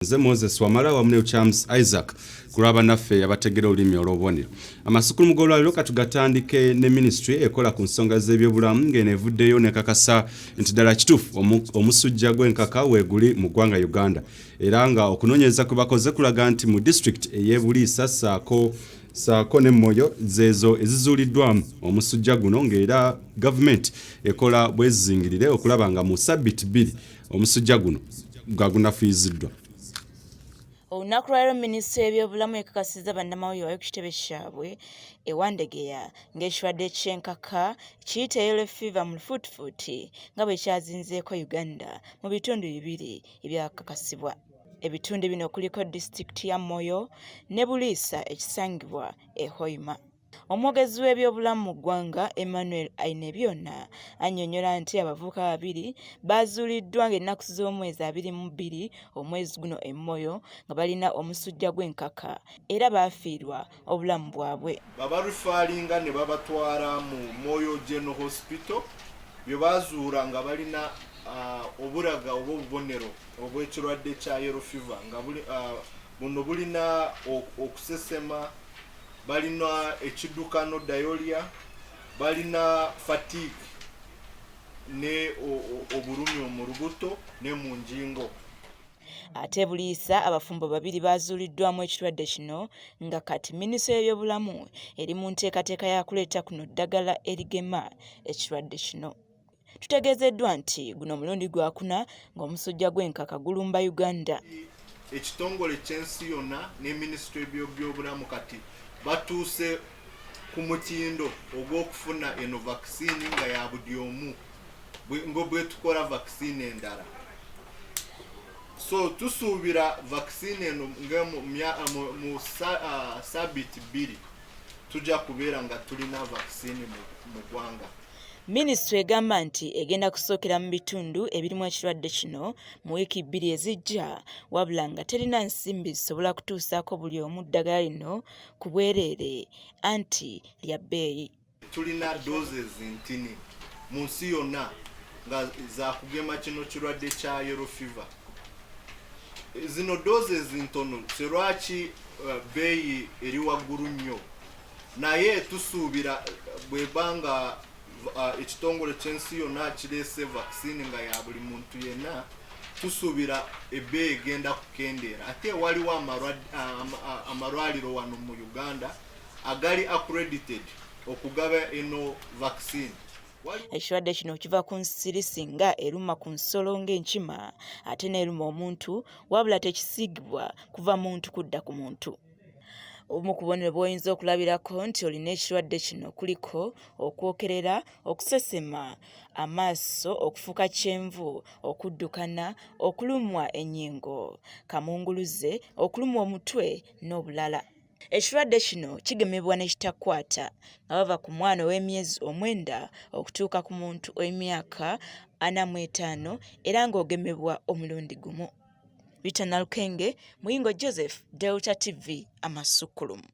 Nze Moses Wamala wa Moyo Charms Isaac kulaba naffe yabategera olulimi olw'obubonero. Amasukulumu g'olwaliro katugatandike ne ministry ekola ku nsonga z'ebyobulamu ng'eno evuddeyo nekakasa nti ddala kituufu omusujja Gw'Enkaka weeguli mu ggwanga Uganda. Era nga okunoonyereza kwe bakoze kulaga nti mu district ey'e Buliisa saako ne Moyo zeezo ezizuuliddwamu omusujja guno ng'era Gavumenti ekola bwezingirire okulaba nga mu ssabbiiti 2 omusujja guno gunafiiziddwa. Olunaku lwaleero minisitule y'ebyobulamu ekakasizza bannamawulire ku kitebe kyabwe ewandegeya ng'ekirwadde ky'enkaka kiyita yellow fever mu lufuutifuuti nga bwe kyazinzeeko Uganda mu bitundu 2 ebyakakasibwa. Ebitundu bino kuliko disitulikiti ya Moyo ne Buliisa ekisangibwa e Hoima. Omwogezi w'ebyobulamu mu ggwanga Emmanuel Ainebyonna annyonnyola nti abavubuka 2 baazuuliddwa ng'ennaku z'omwezi 22 omwezi guno e Moyo nga balina omusujja Gw'Enkaka era baafiirwa obulamu bwabwe. Babarifaalinga ne babatwala mu Moyo General Hospital bye baazuula nga balina obulaga oba obubonero obw'ekirwadde kya yellow fever nga buno bulina okusesema, balina ekiddukano diarrhea, balina fatigue ne obulumi mu lubuto ne mu njingo. Ate Buliisa abafumbo 2 baazuuliddwamu ekirwadde kino nga kati minisitule y'ebyobulamu eri mu nteekateeka ya kuleeta kuno ddagala erigema ekirwadde kino. Tutegeezeddwa nti guno mulundi gwakuna ng'omusujja Gw'Enkaka gulumba Uganda. Ekitongole ky'ensi yonna ne minisitule y'ebyobulamu kati batuuse ku mutindo ogw'okufuna eno vaccine nga ya buli omu ngo bwe tukola vaccine endala. So tusuubira vaccine eno mu ssabbiiti 2 tujja kubeera nga tulina vaccine mu ggwanga. Minisitule egamba nti egenda kusookera mu bitundu ebirimu ekirwadde kino mu wiiki 2 ezijja, wabula nga terina nsimbi zisobola kutuusaako buli omu ddagala lino ku bwereere anti lya bbeeyi. Tulina doses ntini mu nsi yonna nga zaakugema kino kirwadde kya yellow fever. Zino doses ntono serwaki bbeeyi eri waggulu nnyo, naye tusuubira bwebanga ekitongole ky'ensi yonna kireese vaccine nga ya buli muntu yenna, tusuubira ebbeeyi egenda kukendeera. Ate waliwo amalwaliro wano mu Uganda agali accredited okugaba eno vaccine. Ekirwadde kino kiva ku nsirisi nga eruma ku nsolo ng'enkima ate n'eruma omuntu, wabula tekisiigibwa kuva muntu kudda ku muntu. Obumu ku bubonero bw'oyinza okulabirako nti olina ekirwadde kino kuliko okwokerera, okusesema, amaaso okufuuka kyenvu, okuddukana, okulumwa ennyingo, kamunguluze, okulumwa omutwe n'obulala. Ekirwadde kino kigemebwa ne kitakwata nga bava ku mwana ow'emyezi 9 okutuuka ku muntu ow'emyaka 45 era ng'ogemebwa omulundi gumu. Bitana Lukenge, Muyingo Joseph, Delta TV, Amasukkulumu.